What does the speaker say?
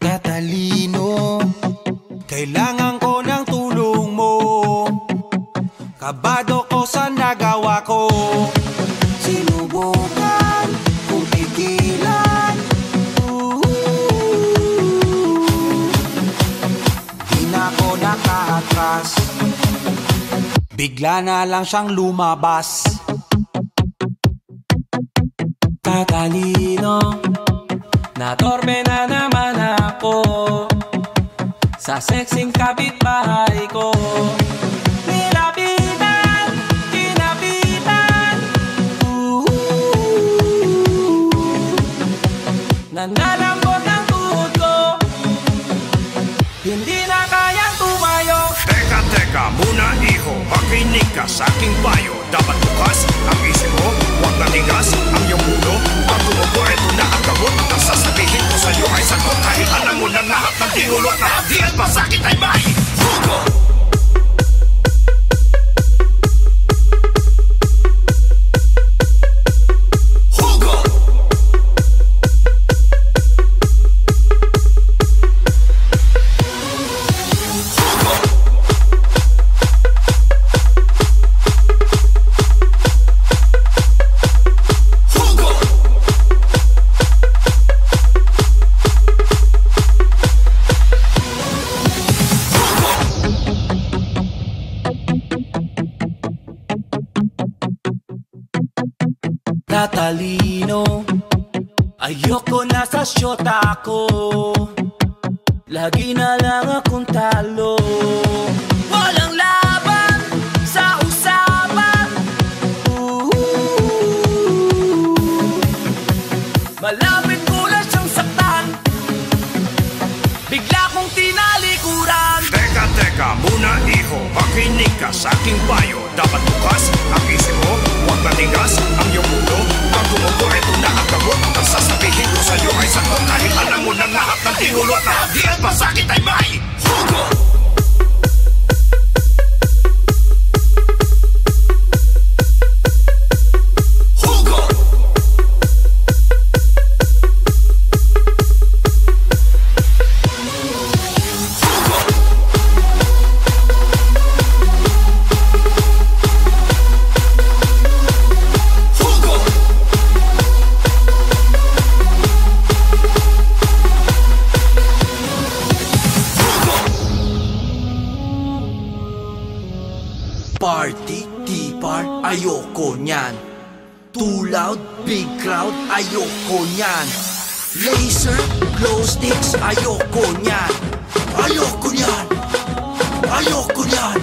Katalino, kailangan ko ng tulong mo. Kabado ko sa nagawa ko. Sinubukan kong pigilan, di na ako nakaatras. Bigla na lang siyang lumabas. Katalino, natorme na naman ako sa sexing kapitbahay ko. Nilapitan, kinapitan, nanlalambot ang tuhod ko, hindi na kayang tumayo. Teka muna iho, makinig ka sa aking payo. Dapat bukas ang isip mo, huwag natigas ang iyong ulo. Pag tumubo, ito na ang gamot. Ang sasabihin ko sa'yo ay sagot. Kahit alam mo ng lahat ng tinulot na di at masakit ay may hugo. Katalino, ayoko na sa syota ko. Lagi na lang akong talo. Walang laban sa usapan. Malapit ko na siyang saktan, bigla kong tinalikuran. Teka muna iho, makinig ka sa aking payo. Dapat bukas ang isip mo, huwag natigas ang iyong ulo. Pag tumubo, ito na ang gamot. Ang sasabihin ko sa'yo ay sagot. Kahit alam mo ng lahat ng tinulot na di at masakit ay may hugo. Party, T-bar, ayoko nyan. Too loud, big crowd, ayoko nyan. Laser, glow sticks, ayoko nyan. Ayoko nyan. Ayoko nyan.